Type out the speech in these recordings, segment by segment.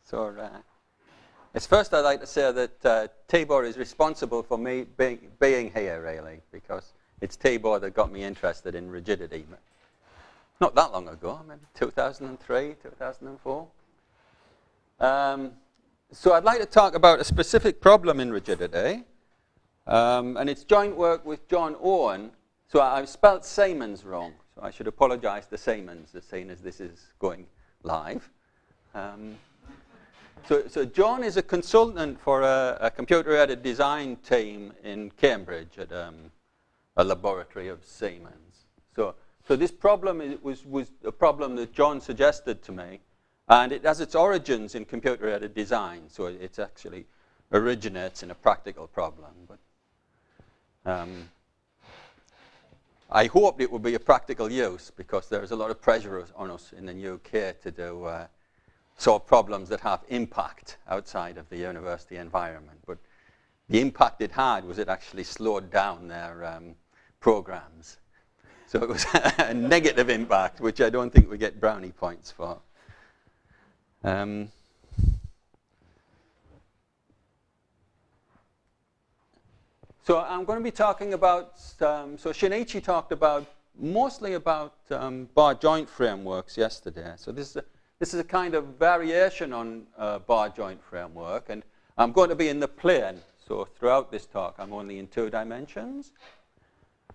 So first I'd like to say that Tibor is responsible for me being here, really, because it's Tibor that got me interested in rigidity. Not that long ago, maybe 2003, 2004. So I'd like to talk about a specific problem in rigidity, and it's joint work with John Owen. So I've spelled Siemens wrong, so I should apologize to Siemens, seeing as this is going live. So John is a consultant for a computer-aided design team in Cambridge at a laboratory of Siemens. So this problem was a problem that John suggested to me, and it has its origins in computer-aided design. So it actually originates in a practical problem. But I hoped it would be a practical use, because there is a lot of pressure on us in the UK to solve problems that have impact outside of the university environment. But the impact it had was it actually slowed down their programs. So it was a negative impact, which I don't think we get brownie points for. So I'm going to be talking about, so Shinichi talked mostly about bar joint frameworks yesterday. So this is a kind of variation on bar joint framework, and I'm going to be in the plane. So throughout this talk, I'm only in 2 dimensions,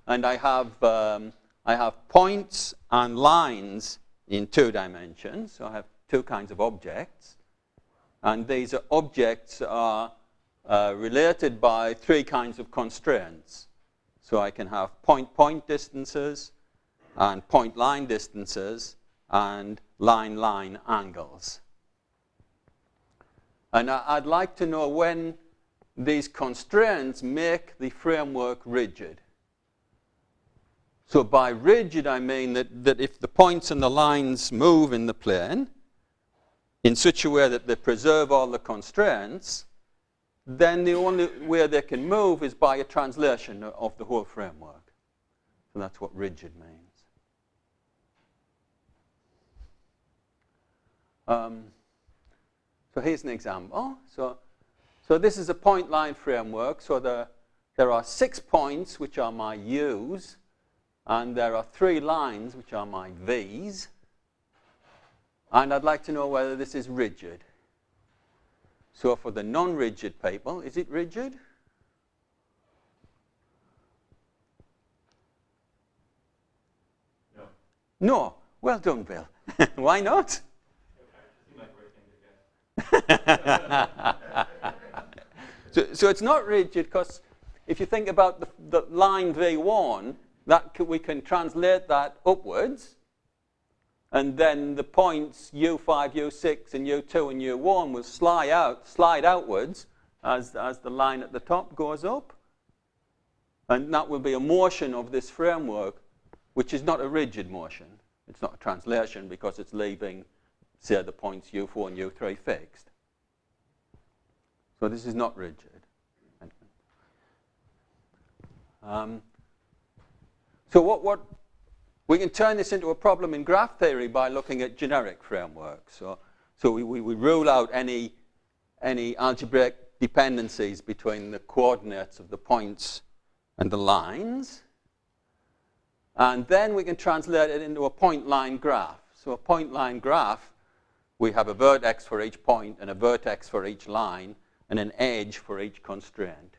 and I have points and lines in 2 dimensions. So I have 2 kinds of objects, and these objects are related by 3 kinds of constraints. So I can have point-point distances, and point-line distances, and line-line angles. And I'd like to know when these constraints make the framework rigid. So by rigid, I mean that if the points and the lines move in the plane in such a way that they preserve all the constraints, then the only way they can move is by a translation of the whole framework. So that's what rigid means. So here's an example. So this is a point-line framework. So there are 6 points, which are my U's, and there are 3 lines, which are my V's. And I'd like to know whether this is rigid. So for the non-rigid people, is it rigid? No. No. Well done, Bill. Why not? So it's not rigid because if you think about the line V1, we can translate that upwards, and then the points U5, U6, and U2 and U1 will slide outwards as the line at the top goes up. And that will be a motion of this framework, which is not a rigid motion. It's not a translation because it's leaving, say, the points U4 and U3 fixed. So this is not rigid. So what we can turn this into a problem in graph theory by looking at generic frameworks. So we rule out any algebraic dependencies between the coordinates of the points and the lines. And then we can translate it into a point-line graph. So a point-line graph, we have a vertex for each point and a vertex for each line and an edge for each constraint.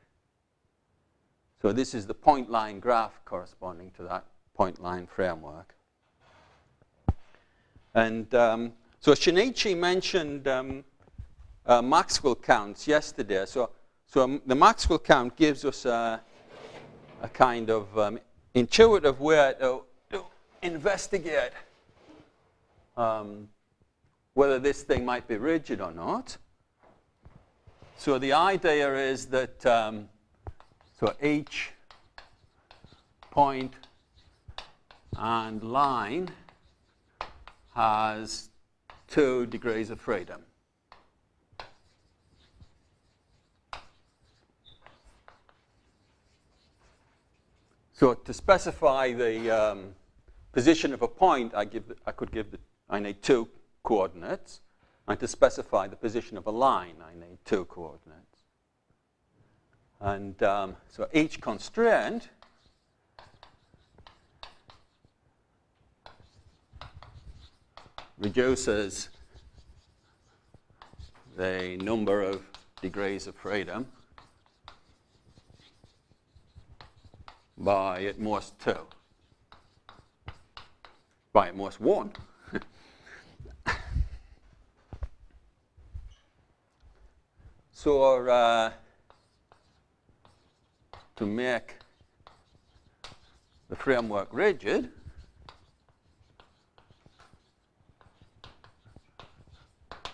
So this is the point-line graph corresponding to that point-line framework. And so Shinichi mentioned Maxwell counts yesterday. So the Maxwell count gives us a kind of intuitive way to investigate whether this thing might be rigid or not. So the idea is that so each point and line has 2 degrees of freedom. So to specify the position of a point, I need 2 coordinates, And to specify the position of a line, I need 2 coordinates. And so each constraint reduces the number of degrees of freedom by at most 2. By at most 1. So to make the framework rigid,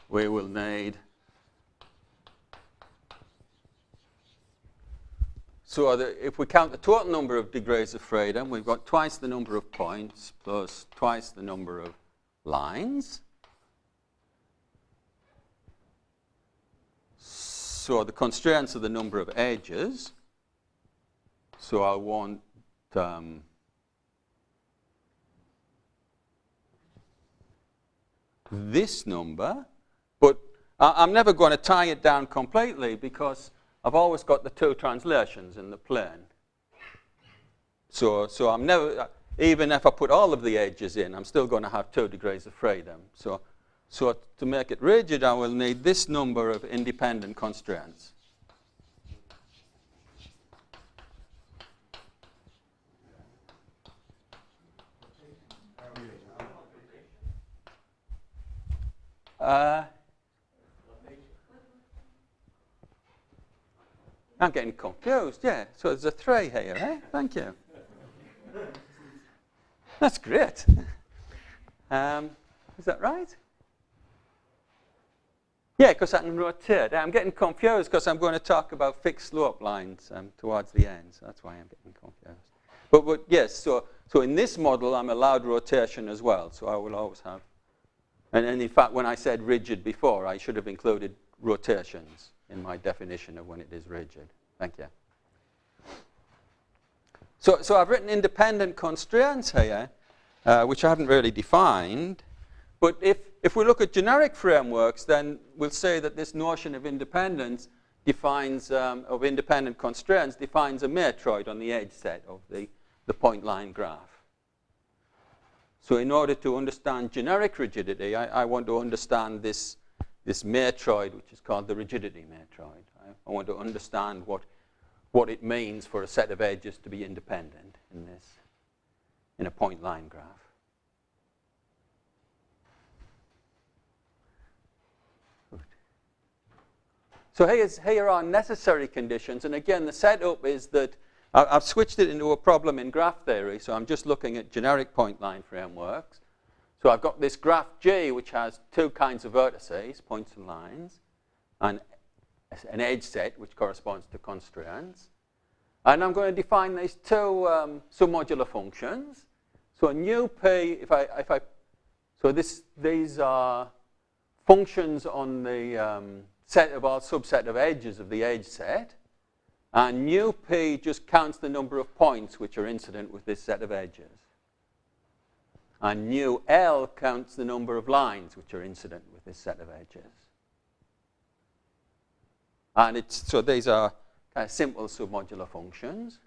we will need, so if we count the total number of degrees of freedom, we've got twice the number of points plus twice the number of lines. So the constraints are the number of edges. So I want this number, but I'm never going to tie it down completely because I've always got the 2 translations in the plane. So I'm never, even if I put all of the edges in, I'm still going to have 2 degrees of freedom. So to make it rigid, I will need this number of independent constraints. I'm getting confused, yeah. So there's a 3 here, eh? Thank you. That's great. Is that right? Yeah, because I can rotate. I'm getting confused because I'm going to talk about fixed slope lines towards the end. So that's why I'm getting confused. But yes, so in this model, I'm allowed rotation as well. So I will always have. And in fact, when I said rigid before, I should have included rotations in my definition of when it is rigid. Thank you. So I've written independent constraints here, which I haven't really defined. But if we look at generic frameworks, then we'll say that this notion of independence defines, of independent constraints, defines a matroid on the edge set of the point line graph. So in order to understand generic rigidity, I want to understand this matroid, which is called the rigidity matroid. I want to understand what it means for a set of edges to be independent in a point line graph. So here are necessary conditions, and again the setup is that I've switched it into a problem in graph theory, so I'm just looking at generic point line frameworks. So I've got this graph G which has 2 kinds of vertices, points and lines, and an edge set which corresponds to constraints. And I'm going to define these 2 submodular functions. So a nu p, these are functions on the set of our subset of edges of the edge set, and nu p just counts the number of points which are incident with this set of edges, and nu l counts the number of lines which are incident with this set of edges. And so these are kind of simple submodular functions.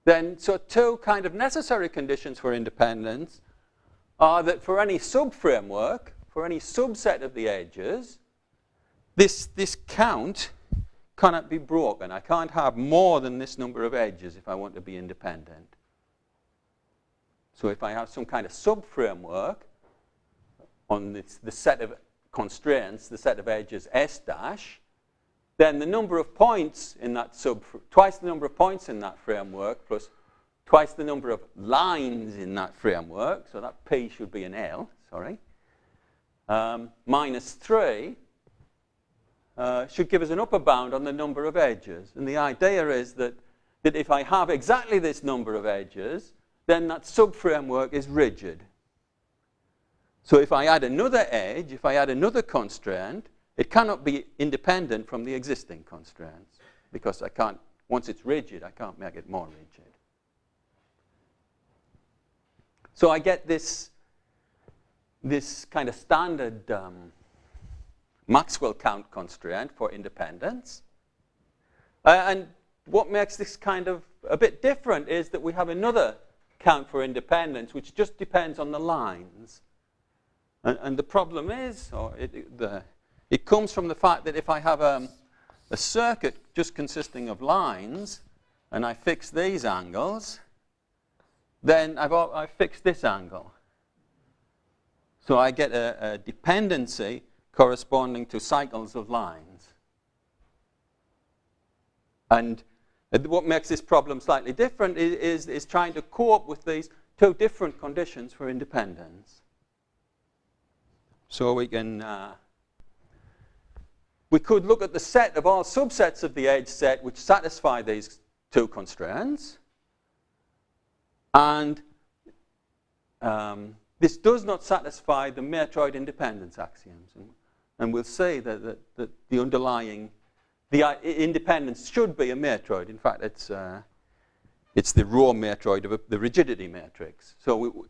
Then, so 2 kind of necessary conditions for independence are that for any subframework, for any subset of the edges, this count cannot be broken. I can't have more than this number of edges if I want to be independent. So if I have some kind of subframework on the set of constraints, the set of edges S dash, then the number of points in that twice the number of points in that framework plus twice the number of lines in that framework, so that P should be an L, sorry, minus 3 should give us an upper bound on the number of edges. And the idea is that if I have exactly this number of edges, then that subframework is rigid. So if I add another edge, if I add another constraint, it cannot be independent from the existing constraints because I can't, once it's rigid, I can't make it more rigid. So I get this this kind of standard Maxwell count constraint for independence. And what makes this kind of a bit different is that we have another count for independence, which just depends on the lines. And the problem is, or it comes from the fact that if I have a circuit just consisting of lines, and I fix these angles, then I've fixed this angle. So I get a dependency corresponding to cycles of lines. And what makes this problem slightly different is trying to cope with these two different conditions for independence. So we could look at the set of all subsets of the edge set which satisfy these two constraints. And this does not satisfy the Matroid independence axioms. And we'll say that the underlying independence should be a Matroid. In fact, it's the raw Matroid of the rigidity matrix. So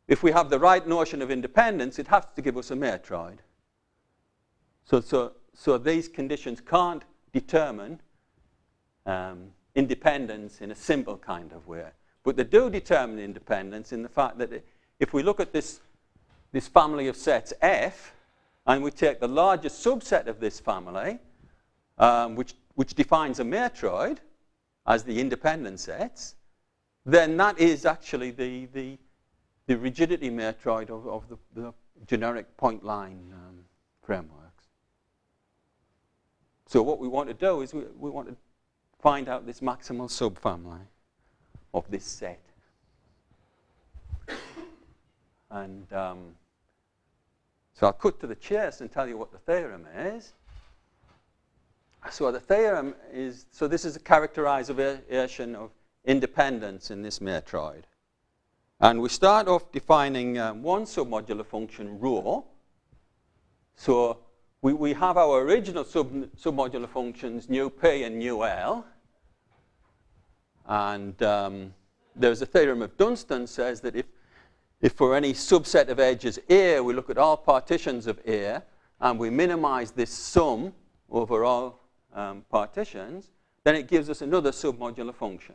if we have the right notion of independence, it has to give us a Matroid. So these conditions can't determine independence in a simple kind of way. But they do determine independence in the fact that if we look at this family of sets F, and we take the largest subset of this family, which defines a Matroid as the independent sets, then that is actually the rigidity Matroid of the generic point line frameworks. So what we want to do is we want to find out this maximal subfamily of this set. And so I'll cut to the chase and tell you what the theorem is. So the theorem is, so this is a characterization of independence in this Matroid. And we start off defining one submodular function, rho. So we have our original submodular functions, nu p and nu l. And there's a theorem of Dunstan says that if for any subset of edges A, we look at all partitions of A, and we minimize this sum over all partitions, then it gives us another submodular function.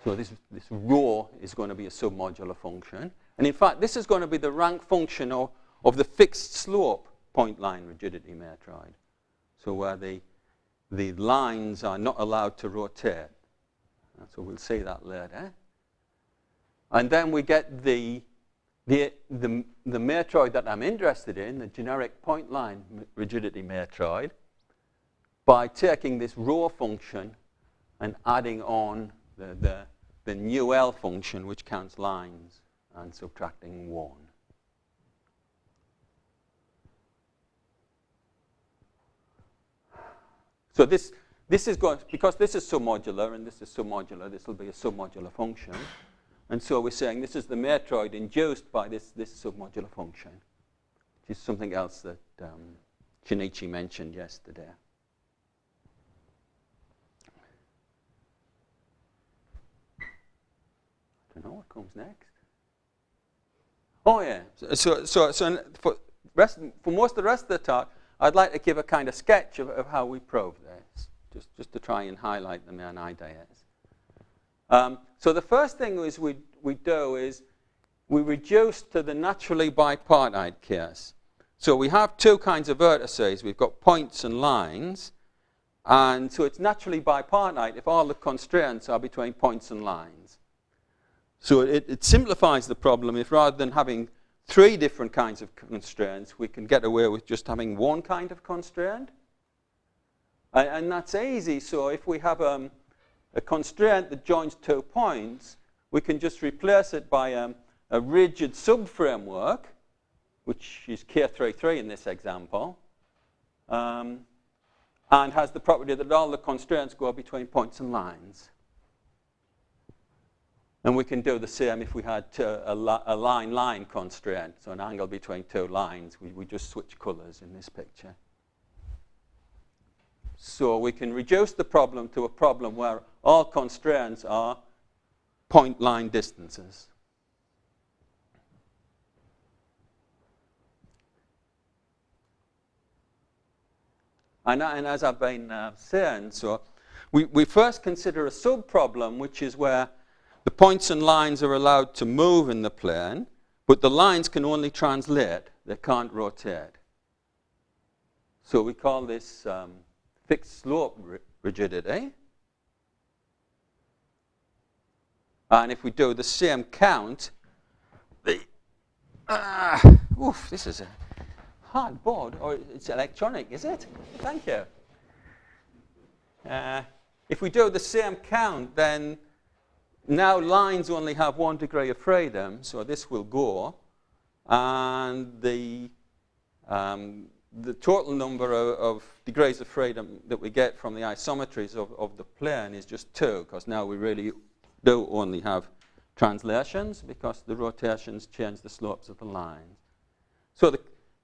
So this rho is going to be a submodular function. And in fact, this is going to be the rank function of the fixed slope point line rigidity Matroid. So where the lines are not allowed to rotate. So we'll see that later. And then we get the Matroid that I'm interested in, the generic point line rigidity Matroid, by taking this rho function and adding on the nu L function, which counts lines, and subtracting 1. So this is going, because this is submodular and this is submodular, this will be a submodular function. And so we're saying this is the Matroid induced by this submodular function, which is something else that Shinichi mentioned yesterday. I don't know what comes next. Oh yeah. So for most of the rest of the talk, I'd like to give a kind of sketch of how we prove this, just to try and highlight the main ideas. So the first thing we do is we reduce to the naturally bipartite case. So we have two kinds of vertices. We've got points and lines. And so it's naturally bipartite if all the constraints are between points and lines. So it simplifies the problem if rather than having 3 different kinds of constraints, we can get away with just having one kind of constraint. And that's easy. So if we have a constraint that joins 2 points, we can just replace it by a rigid subframework, which is K33 in this example, and has the property that all the constraints go between points and lines. And we can do the same if we had a line-line constraint, so an angle between 2 lines. We just switch colors in this picture. So we can reduce the problem to a problem where all constraints are point line distances. And as I've been saying, so we first consider a sub-problem, which is where the points and lines are allowed to move in the plane, but the lines can only translate. They can't rotate. So we call this fixed slope rigidity. And if we do the same count, this is a hard board, or it's electronic, is it? Thank you. If we do the same count, then now lines only have 1 degree of freedom, so this will go, and the total number of degrees of freedom that we get from the isometries of the plane is just 2, because now we really do only have translations, because the rotations change the slopes of the lines. So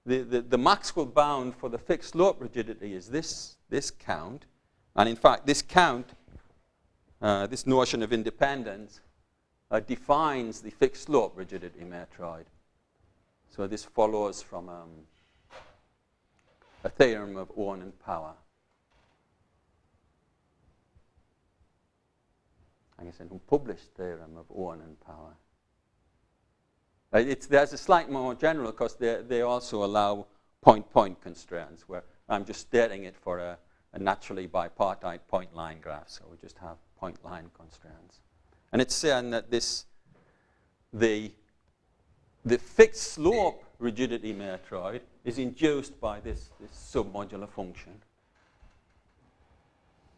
the Maxwell bound for the fixed slope rigidity is this count, and in fact this count, this notion of independence, defines the fixed slope rigidity matroid. So this follows from a theorem of Owen and Power. I guess an unpublished theorem of Owen and Power. There's a slight more general, because they also allow point-point constraints, where I'm just stating it for a naturally bipartite point line graph, so we just have point line constraints. And it's saying that the fixed slope rigidity matroid is induced by this submodular function.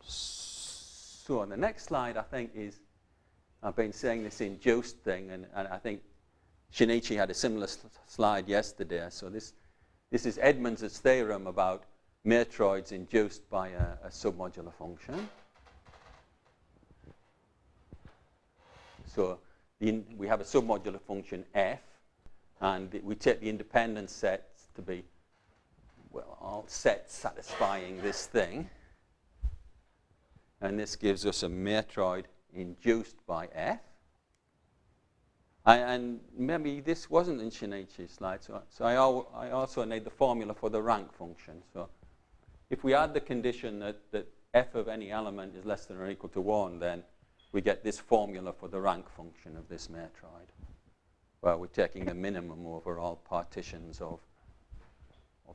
So on the next slide, I think, is, I've been saying this induced thing, and I think Shinichi had a similar slide yesterday. So this is Edmonds' theorem about matroids induced by a submodular function. So we have a submodular function f, and we take the independent sets to be, well, all sets satisfying this thing. And this gives us a matroid induced by f. And maybe this wasn't in Shinichi's slide, so I also need the formula for the rank function. So if we add the condition that f of any element is less than or equal to 1, then we get this formula for the rank function of this matroid, where we're taking the minimum over all partitions of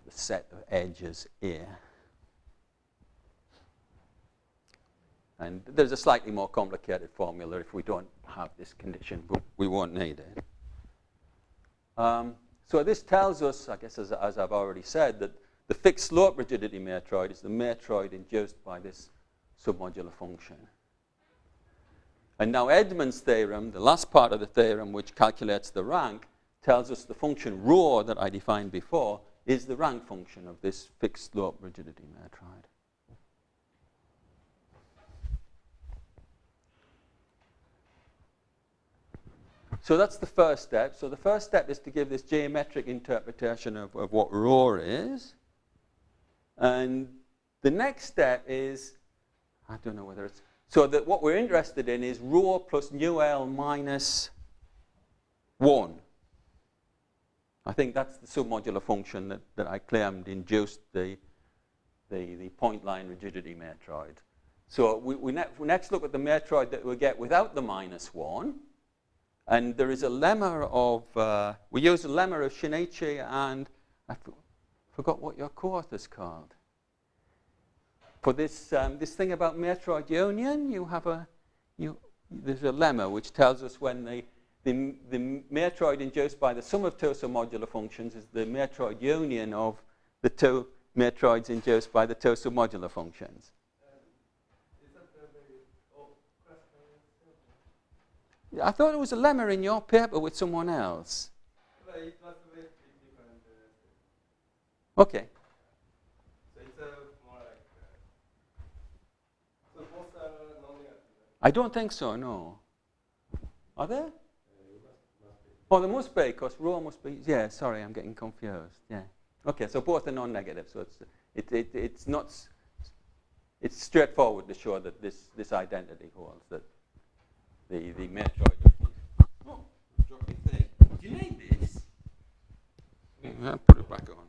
the set of edges A. And there's a slightly more complicated formula if we don't have this condition, but we won't need it. So this tells us, I guess, as I've already said, that the fixed slope rigidity matroid is the matroid induced by this submodular function. And now Edmonds' theorem, the last part of the theorem which calculates the rank, tells us the function rho that I defined before is the rank function of this fixed slope rigidity matroid. So that's the first step. So the first step is to give this geometric interpretation of what rho is. And the next step is, I don't know whether it's, so that what we're interested in is rho plus nu L minus 1. I think that's the submodular function that I claimed induced the point line rigidity matroid. So we next look at the matroid that we get without the minus 1. And there is a lemma of, we use a lemma of Shinichi, and I forgot what your course is called. For this thing about matroid union, there's a lemma which tells us when the matroid induced by the sum of two submodular functions is the matroid union of the two matroids induced by the two submodular functions. I thought it was a lemma in your paper with someone else. It was a bit different. Okay. So it's more like. So both are non-negative. I don't think so, no. Are there? Must be. Oh, there must be, because rho must be. Yeah, sorry, I'm getting confused. Yeah. Okay, so both are non-negative. So it's not. It's straightforward to show that this identity holds, that the matroid. Oh, drop your thing. Do you need this? Yeah, put it back on.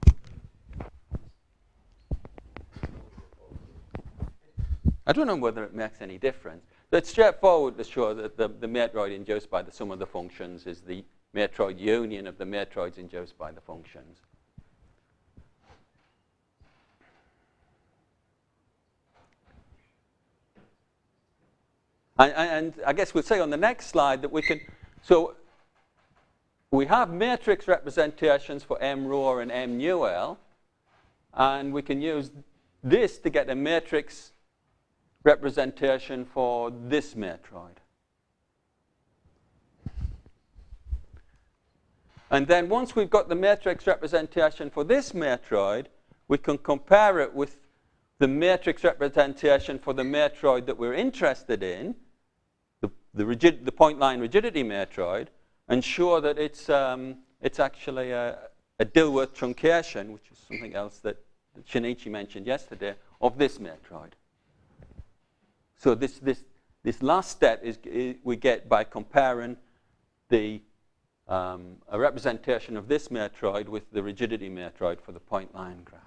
I don't know whether it makes any difference. But it's straightforward to show that the matroid induced by the sum of the functions is the matroid union of the matroids induced by the functions. And I guess we'll say on the next slide that we can, so we have matrix representations for M rho and M nu L, and we can use this to get a matrix representation for this matroid. And then once we've got the matrix representation for this matroid, we can compare it with the matrix representation for the matroid that we're interested in, the point line rigidity matroid, and show that it's actually a Dilworth truncation, which is something else that Shinichi mentioned yesterday, of this matroid. So this last step is we get by comparing a representation of this matroid with the rigidity matroid for the point line graph.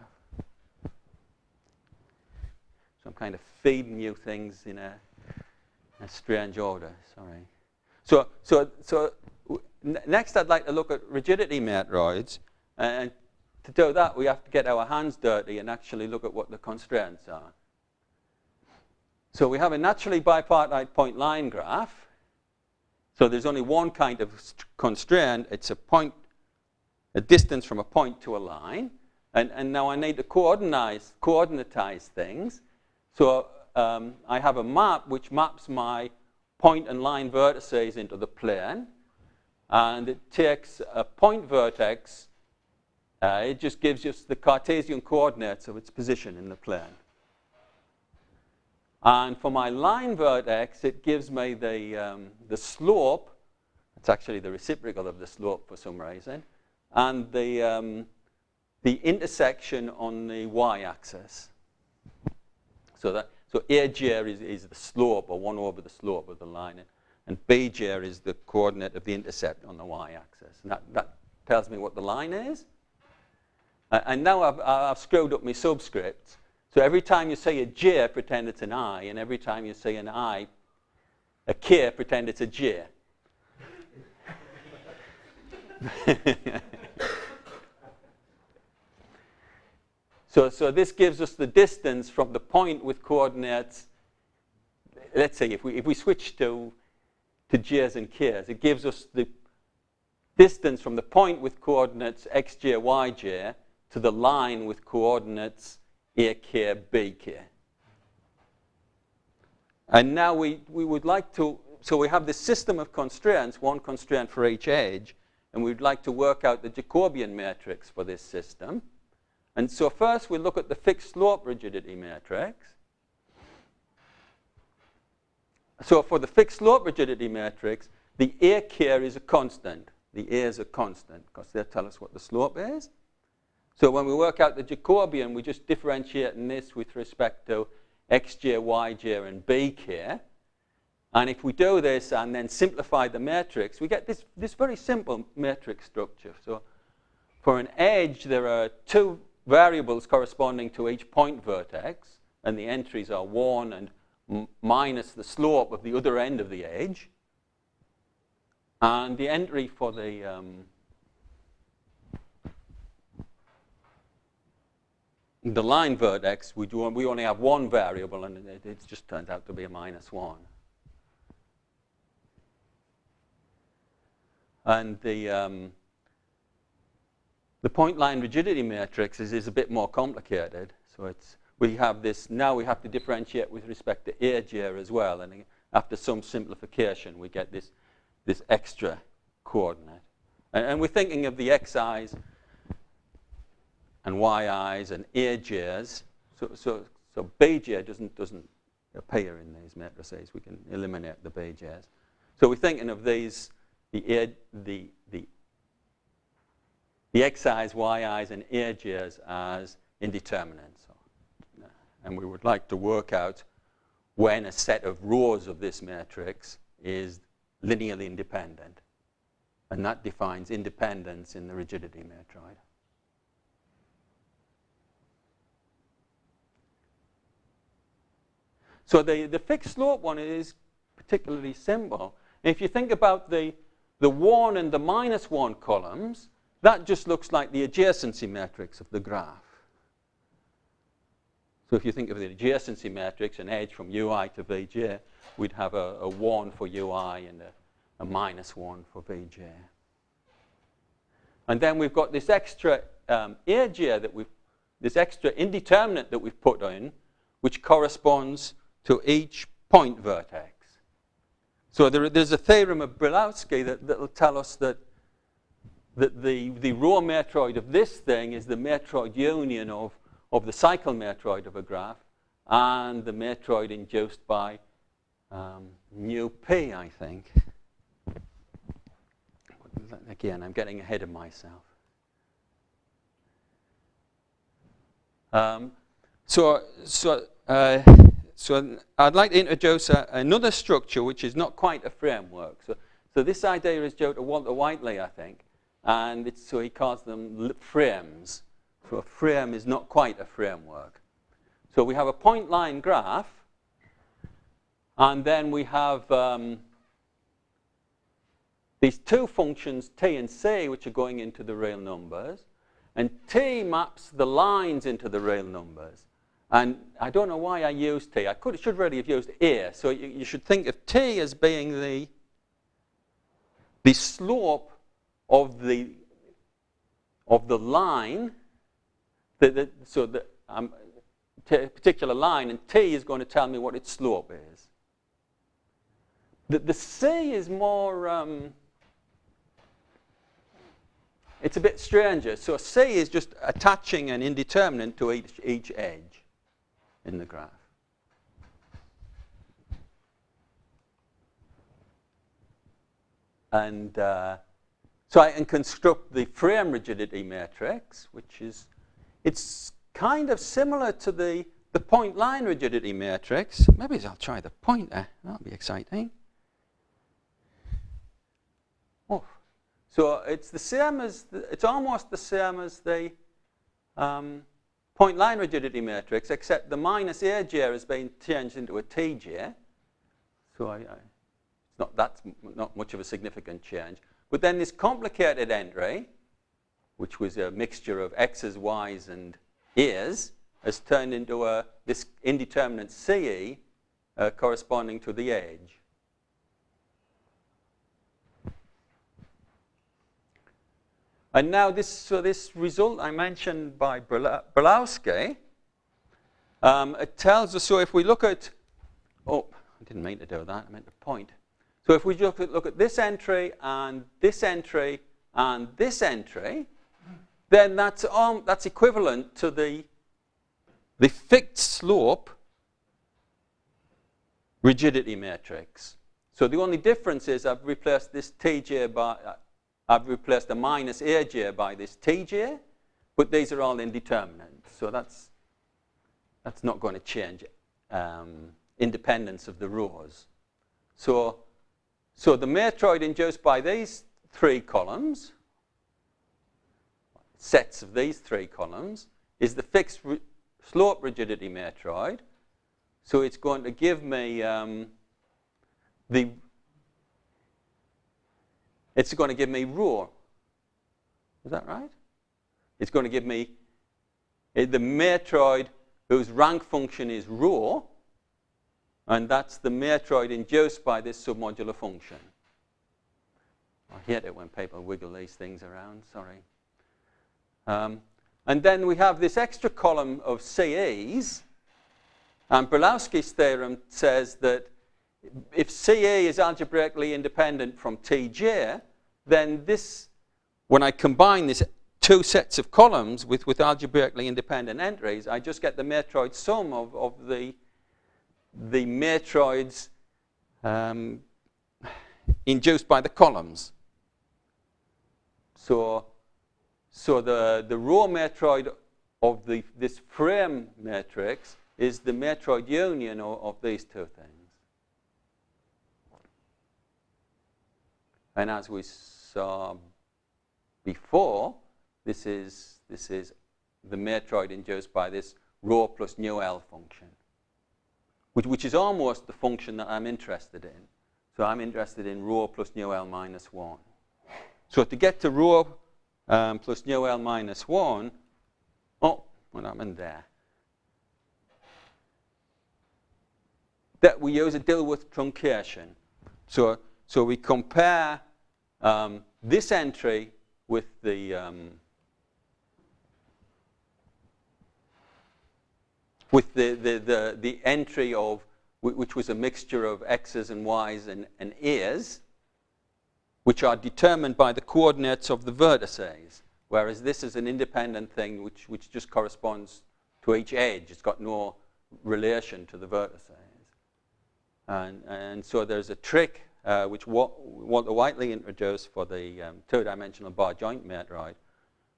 So I'm kind of feeding you things in a strange order. Sorry. So next I'd like to look at rigidity matroids, and to do that we have to get our hands dirty and actually look at what the constraints are. So we have a naturally bipartite point line graph. So there's only one kind of constraint. It's a distance from a point to a line. And now I need to coordinatize things. So I have a map which maps my point and line vertices into the plane. And it takes a point vertex. It just gives us the Cartesian coordinates of its position in the plane. And for my line vertex, it gives me the slope. It's actually the reciprocal of the slope for some reason. And the intersection on the y-axis. So aj is the slope, or 1 over the slope of the line. And bj is the coordinate of the intercept on the y-axis. And that tells me what the line is. And now I've screwed up my subscripts. So every time you say a j, pretend it's an I, and every time you say an I, a k, pretend it's a j. So this gives us the distance from the point with coordinates. Let's say if we switch to j's and k's, it gives us the distance from the point with coordinates xj, yj to the line with coordinates ak, bk. And now we would like to, so we have this system of constraints, one constraint for each edge, and we'd like to work out the Jacobian matrix for this system. And so first we look at the fixed slope rigidity matrix. So for the fixed slope rigidity matrix, the ak here is a constant. The a is a constant, because they'll tell us what the slope is. So when we work out the Jacobian, we just differentiate in this with respect to xj, yj, and bk. And if we do this and then simplify the matrix, we get this very simple matrix structure. So for an edge, there are two variables corresponding to each point vertex, and the entries are 1 and minus the slope of the other end of the edge. And the entry for the line vertex, we only have one variable, and it just turns out to be a -1. And the point line rigidity matrix is a bit more complicated. So we have this, now we have to differentiate with respect to aj as well. And after some simplification, we get this extra coordinate. And we're thinking of the xi's and yi's and aj's. So bj doesn't appear in these matrices. We can eliminate the bj's. So we're thinking of these, the xi's, yi's, and aj's as indeterminate. And we would like to work out when a set of rows of this matrix is linearly independent. And that defines independence in the rigidity matroid. So the fixed slope one is particularly simple. If you think about the 1 and the -1 columns, that just looks like the adjacency matrix of the graph. So if you think of the adjacency matrix, an edge from ui to vj, we'd have a 1 for ui and a -1 for vj. And then we've got this extra edge here this extra indeterminate that we've put in, which corresponds to each point vertex. So there's a theorem of Brylowski that will tell us that the raw matroid of this thing is the matroid union of the cycle matroid of a graph and the matroid induced by nu p, I think. Again, I'm getting ahead of myself. So I'd like to introduce another structure which is not quite a framework. So this idea is due to Walter Whiteley, I think, and so he calls them frames. So a frame is not quite a framework. So we have a point line graph, and then we have these two functions, t and c, which are going into the real numbers. And t maps the lines into the real numbers. And I don't know why I used t. Should really have used a. So you should think of t as being the slope of the line, particular line, and t is going to tell me what its slope is. The c is more. It's a bit stranger. So c is just attaching an indeterminate to each edge in the graph. And so I can construct the frame rigidity matrix, which it's kind of similar to the point line rigidity matrix. Maybe I'll try the pointer. That'll be exciting. Oh. So it's the same as it's almost the same as the point line rigidity matrix, except the minus aj has been changed into a tj. So that's not much of a significant change. But then this complicated entry, which was a mixture of x's, y's, and a's, has turned into this indeterminate ce corresponding to the edge. And now this result I mentioned by Brylowski, it tells us, so if we look at, I didn't mean to do that, I meant to point. So if we look at this entry and this entry and this entry, then that's equivalent to the fixed slope rigidity matrix. So the only difference is I've replaced this tj by, I've replaced the minus aj by this tj, but these are all indeterminate. So that's not going to change independence of the rows. So the matroid induced by these three columns, sets of these three columns, is the fixed slope rigidity matroid. So it's going to give me it's going to give me rho. Is that right? It's going to give me the matroid whose rank function is rho, and that's the matroid induced by this submodular function. I hate it when people wiggle these things around, sorry. And then we have this extra column of CEs, and Brylowski's theorem says that if CE is algebraically independent from TJ, then when I combine these two sets of columns with algebraically independent entries, I just get the matroid sum of the matroids induced by the columns. So the raw matroid of this frame matrix is the matroid union of these two things. And as we saw before, this is the matroid induced by this rho plus nu L function. which is almost the function that I'm interested in. So I'm interested in rho plus nu L minus 1. So to get to rho plus nu L minus 1, oh, what happened there? That we use a Dilworth truncation. So we compare this entry with the entry of which was a mixture of x's and y's and a's, which are determined by the coordinates of the vertices, whereas this is an independent thing which just corresponds to each edge. It's got no relation to the vertices. And so there's a trick which Walter Whiteley introduced for the two-dimensional bar joint matroid,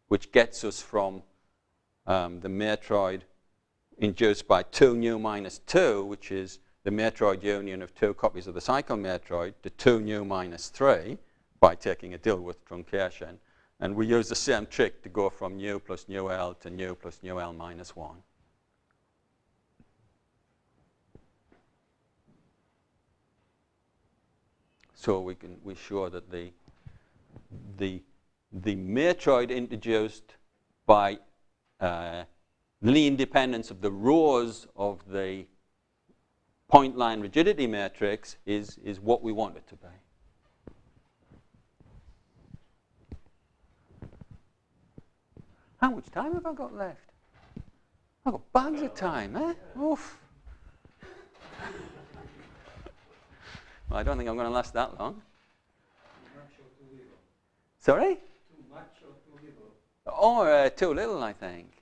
which gets us from the matroid induced by 2 nu minus 2, which is the matroid union of two copies of the cycle matroid, to 2 nu minus 3 by taking a Dilworth truncation. And we use the same trick to go from nu plus nu L to nu plus nu L minus 1. So we show that the matroid introduced by linear independence of the rows of the point line rigidity matrix is what we want it to be. How much time have I got left? I've got bags of time, eh? Oof. Well, I don't think I'm going to last that long. Too much or too little? Sorry? Too much or too little? Or too little, I think.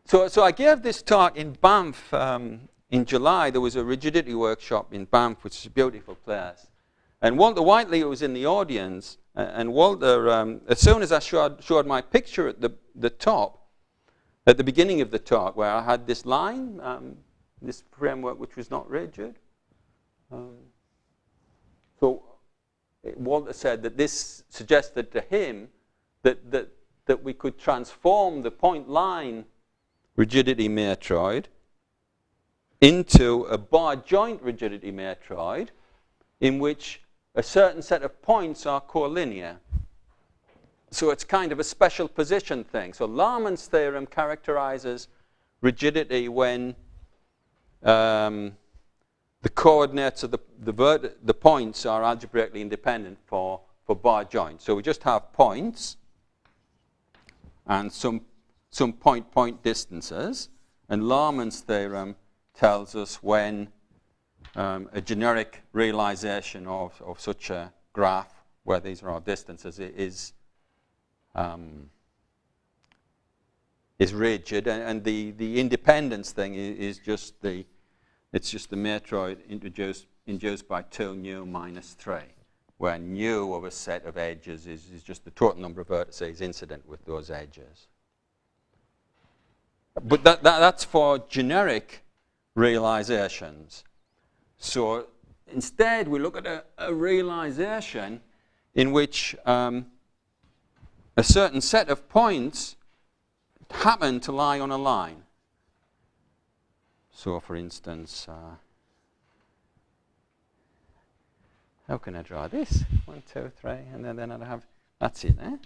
So I gave this talk in Banff in July. There was a rigidity workshop in Banff, which is a beautiful place. And Walter Whiteley was in the audience. And Walter, as soon as I showed my picture at the top, at the beginning of the talk, where I had this line, this framework which was not rigid. So Walter said that this suggested to him that we could transform the point line rigidity matroid into a bar joint rigidity matroid in which a certain set of points are collinear. So it's kind of a special position thing. So Larman's theorem characterizes rigidity when the coordinates of the points are algebraically independent for bar joints. So we just have points and some point-point distances. And Larman's theorem tells us when a generic realization of such a graph, where these are our distances, is rigid, and the independence thing is just the matroid induced by 2 nu minus 3, where nu of a set of edges is just the total number of vertices incident with those edges. But that's for generic realizations. So instead, we look at a realization in which a certain set of points happen to lie on a line. So, for instance, how can I draw this? 1, 2, 3, and then I'd have, that's it, eh?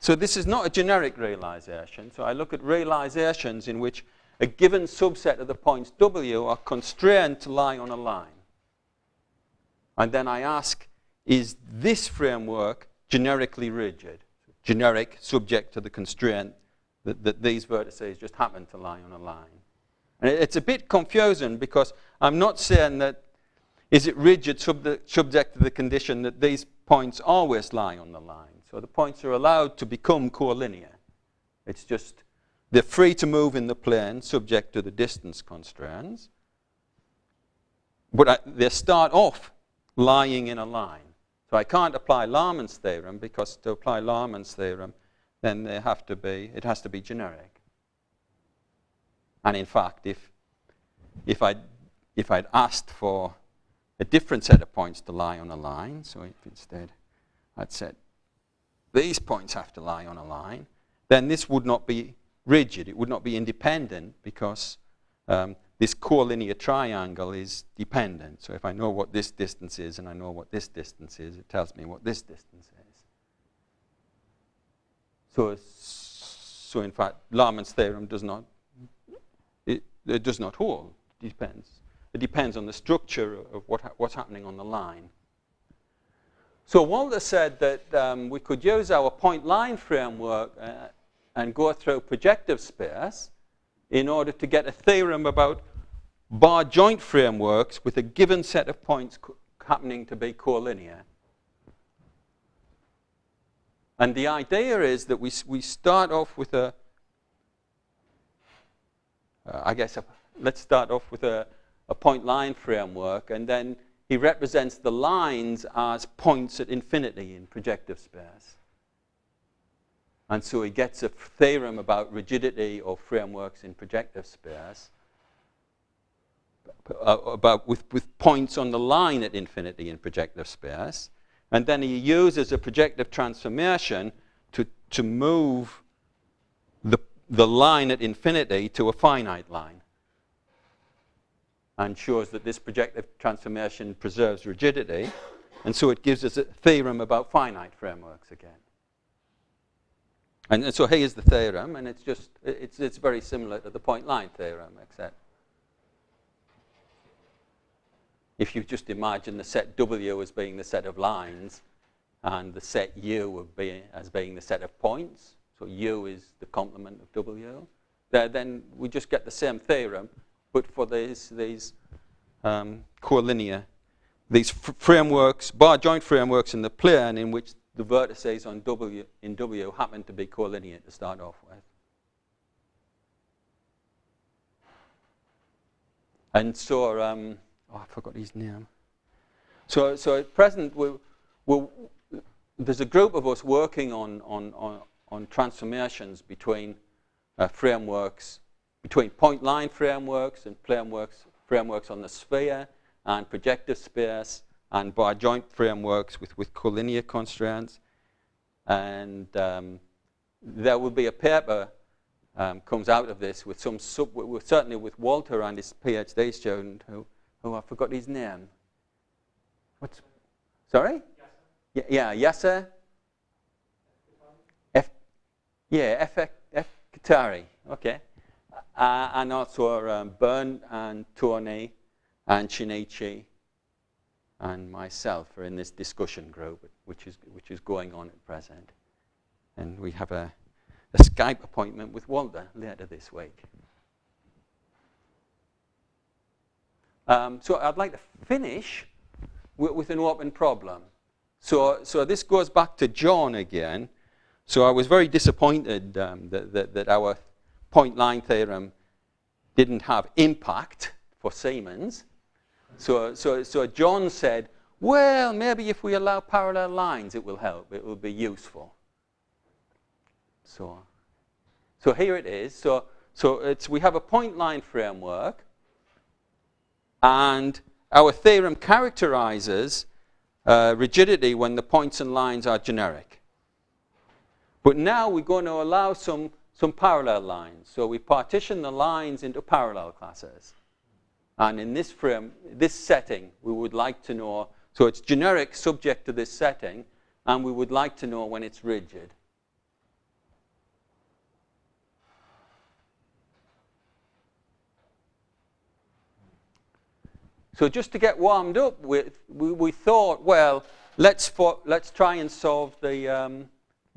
So this is not a generic realization. So I look at realizations in which a given subset of the points W are constrained to lie on a line. And then I ask, is this framework generically rigid? Generic, subject to the constraint that these vertices just happen to lie on a line. And it's a bit confusing because I'm not saying that is it rigid subject to the condition that these points always lie on the line. So the points are allowed to become collinear. It's just they're free to move in the plane subject to the distance constraints. But they start off lying in a line. So I can't apply Larman's theorem because to apply Larman's theorem, then it has to be generic. And in fact, if I'd asked for a different set of points to lie on a line, so if instead I'd said these points have to lie on a line, then this would not be rigid. It would not be independent because this collinear triangle is dependent. So if I know what this distance is and I know what this distance is, it tells me what this distance is. So in fact, Larmon's theorem does not, it does not hold. It depends on the structure of what's happening on the line. So Walter said that we could use our point line framework and go through projective space in order to get a theorem about bar joint frameworks with a given set of points happening to be collinear. And the idea is that we start off with let's start off with a point line framework, and then he represents the lines as points at infinity in projective space. And so he gets a theorem about rigidity of frameworks in projective space with points on the line at infinity in projective space. And then he uses a projective transformation to move the line at infinity to a finite line, and shows that this projective transformation preserves rigidity. And so it gives us a theorem about finite frameworks again. And so here's the theorem, and it's very similar to the point line theorem, except if you just imagine the set W as being the set of lines and the set U as being the set of points, so U is the complement of W, then we just get the same theorem, but for these collinear, these frameworks, bar joint frameworks in the plane in which the vertices on W happen to be collinear to start off with. And so, I forgot his name. So at present, there's a group of us working on transformations between frameworks, between point line frameworks and frameworks on the sphere and projective space and bar joint frameworks with collinear constraints. And there will be a paper comes out of this with certainly with Walter and his PhD student who I forgot his name. Sorry? Yasser? F. Qatari. Okay. And also Bern and Tony and Shinichi and myself are in this discussion group, which is going on at present. And we have a Skype appointment with Walter later this week. So I'd like to finish with an open problem. So this goes back to John again. So I was very disappointed that our point line theorem didn't have impact for Siemens. So John said, well, maybe if we allow parallel lines, it will help. It will be useful. So here it is. So we have a point line framework, and our theorem characterizes rigidity when the points and lines are generic. But now we're going to allow some parallel lines. So we partition the lines into parallel classes. And in this setting, we would like to know, so it's generic subject to this setting, and we would like to know when it's rigid. So just to get warmed up with, we thought, well, let's try and solve the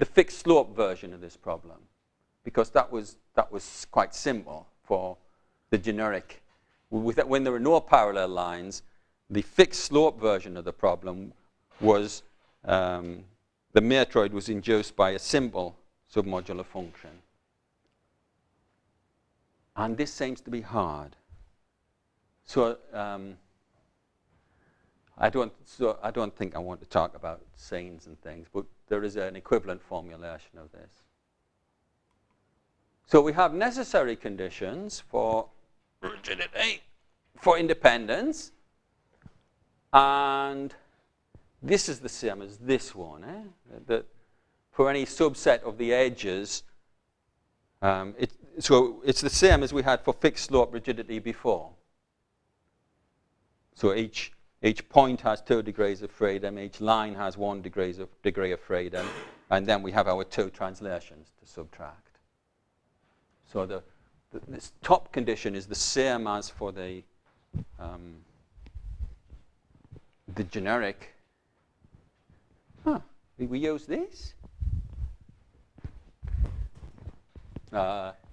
fixed slope version of this problem, because that was quite simple for the generic. When there were no parallel lines, the fixed slope version of the problem was the matroid was induced by a simple submodular function. And this seems to be hard. So I don't think I want to talk about scenes and things, but there is an equivalent formulation of this. So we have necessary conditions for rigidity, for independence, and this is the same as this one, that for any subset of the edges So it's the same as we had for fixed slope rigidity before. So each point has 2 degrees of freedom, each line has 1 degree of freedom, and then we have our 2 translations to subtract. So this top condition is the same as for the generic. We use these?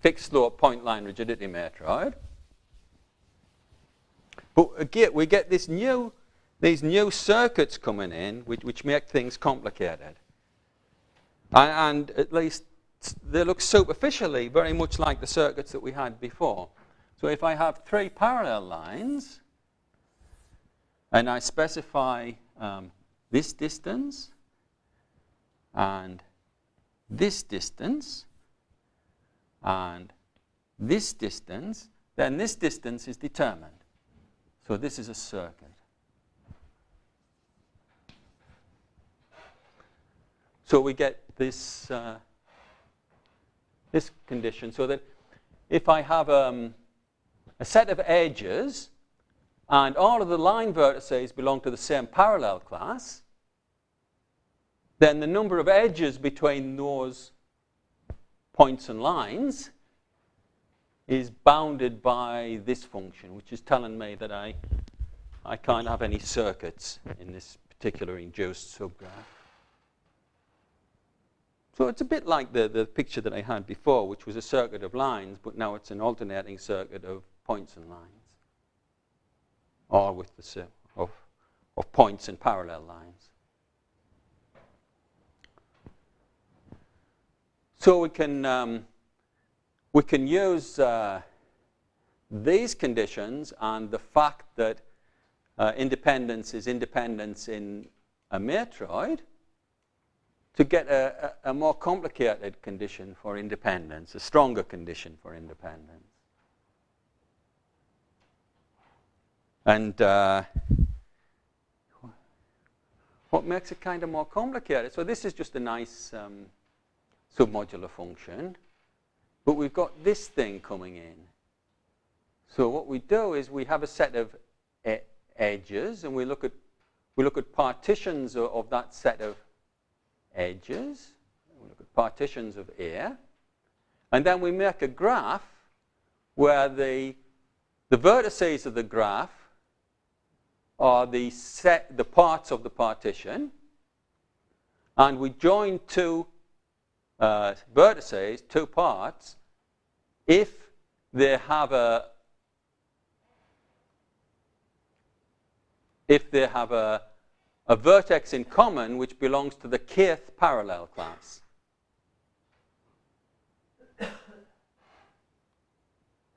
Fixed slope point line rigidity matroid. But again, we get these new circuits coming in which make things complicated. And at least they look superficially very much like the circuits that we had before. So if I have 3 parallel lines, and I specify this distance, and this distance, and this distance, then this distance is determined. So this is a circuit. So we get this condition, so that if I have a set of edges and all of the line vertices belong to the same parallel class, then the number of edges between those points and lines is bounded by this function, which is telling me that I can't have any circuits in this particular induced subgraph. So it's a bit like the picture that I had before, which was a circuit of lines, but now it's an alternating circuit of points and lines, or with the set of points and parallel lines. So we can use these conditions and the fact that independence is independence in a matroid to get a more complicated condition for independence, a stronger condition for independence. And what makes it kind of more complicated? So this is just a nice submodular function, but we've got this thing coming in. So what we do is we have a set of edges, and we look at partitions of that set of edges. We look at partitions of A, and then we make a graph where the vertices of the graph are the parts of the partition, and we join 2 vertices, 2 parts, if they have a vertex in common which belongs to the kth parallel class.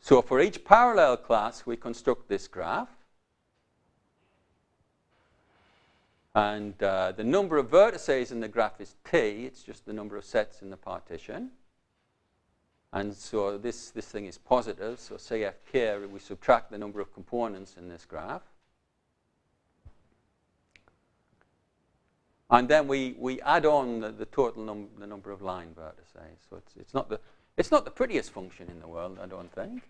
So for each parallel class, we construct this graph. And the number of vertices in the graph is t. It's just the number of sets in the partition. And so this thing is positive. So CFK, we subtract the number of components in this graph. And then we add on the total the number of line vertices. So it's not the prettiest function in the world, I don't think.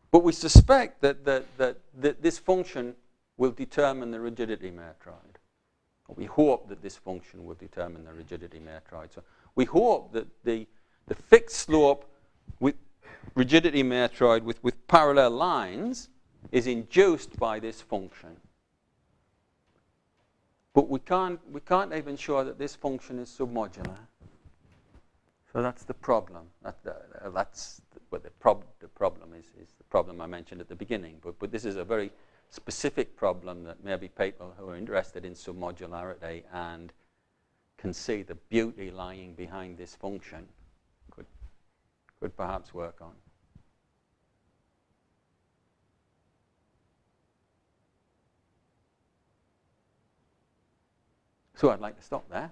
But we suspect that this function will determine the rigidity matroid. We hope that this function will determine the rigidity matroid. So we hope that the fixed slope with rigidity matroid with parallel lines is induced by this function. But we can't even show that this function is submodular. So that's the problem. That's what the problem is the problem I mentioned at the beginning. But this is a very specific problem that maybe people who are interested in submodularity and can see the beauty lying behind this function could perhaps work on. So I'd like to stop there.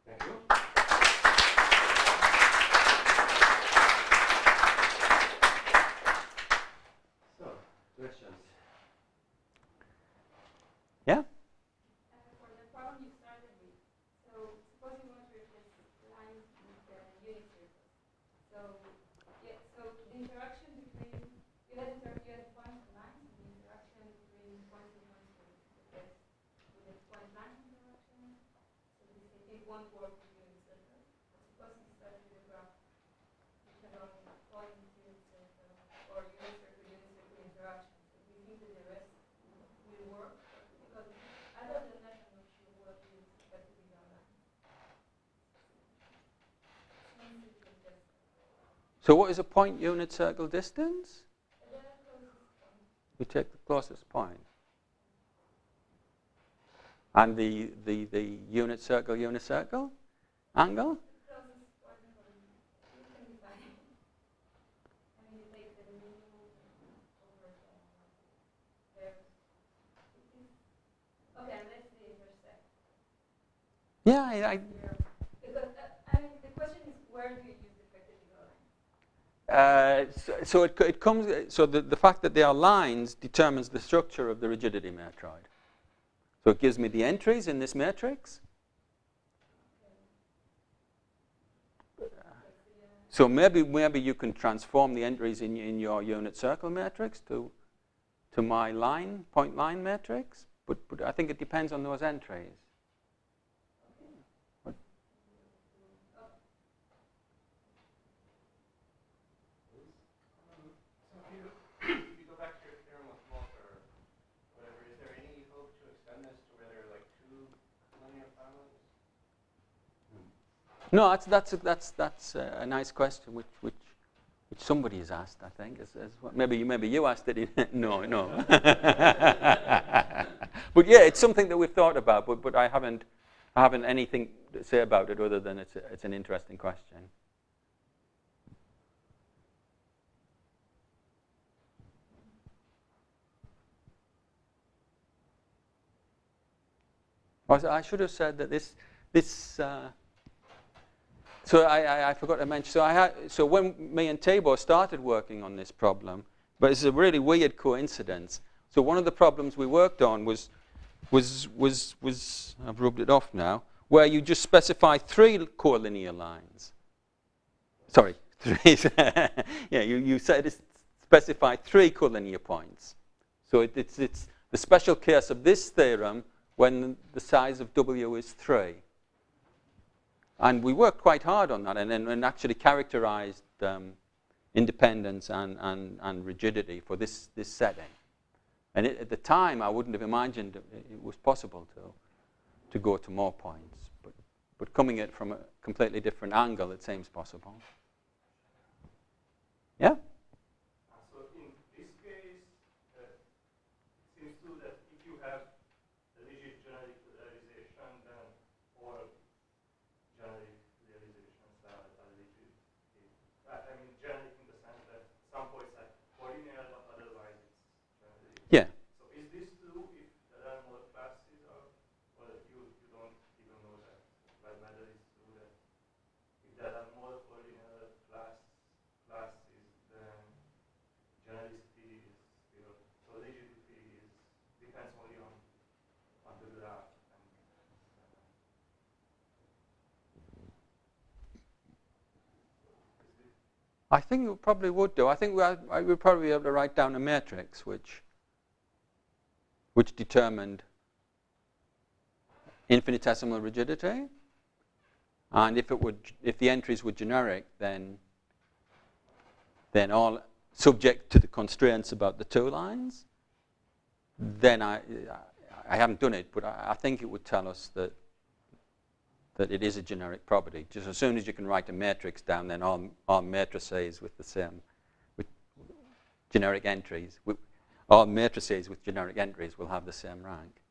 Thank you. So, questions? Yeah? For the problem you started with, so suppose you want to replace So the interaction between, you had points and lines, and the interaction between points and lines with the point line interaction. So it won't work with unit circle. Suppose we start with a graph which has only point unit circle or unit circle interaction. So do you think that the rest will work? Because other than that, I'm not sure what is expected to be done. So what is a point unit circle distance? We take the closest point. And the unit circle angle? Yeah, because the question is, where do you use the so the fact that they are lines determines the structure of the rigidity matroid. So it gives me the entries in this matrix. So maybe you can transform the entries in your unit circle matrix to my point line matrix, but I think it depends on those entries. No, that's a nice question, which somebody has asked. I think maybe you asked it. No. But yeah, it's something that we've thought about, but I haven't anything to say about it other than it's an interesting question. I should have said that this. So I forgot to mention. So when me and Tabor started working on this problem, but it's a really weird coincidence. So one of the problems we worked on was I've rubbed it off now, where you just specify 3 collinear lines. Sorry, 3. Yeah, you specify 3 collinear points. So it's the special case of this theorem when the size of W is 3. And we worked quite hard on that and actually characterized independence and rigidity for this setting. And at the time, I wouldn't have imagined it was possible to go to more points. But coming at it from a completely different angle, it seems possible. Yeah? So in this case, it seems true that if you have the rigid generic realization, then all generic realizations are rigid. I mean, generic in the sense that some points are collinear, but otherwise it's generic. Yeah. So is this true if there are more classes, or you don't even know that? Whether it's true that if there are more collinear classes, then genericity is zero. So rigidity depends only on the graph. I think it probably would do. I think I would probably be able to write down a matrix which determined infinitesimal rigidity, and if the entries were generic, then all subject to the constraints about the 2 lines. Then I haven't done it, but I think it would tell us that it is a generic property. Just as soon as you can write a matrix down, then all matrices with generic entries, all matrices with generic entries will have the same rank.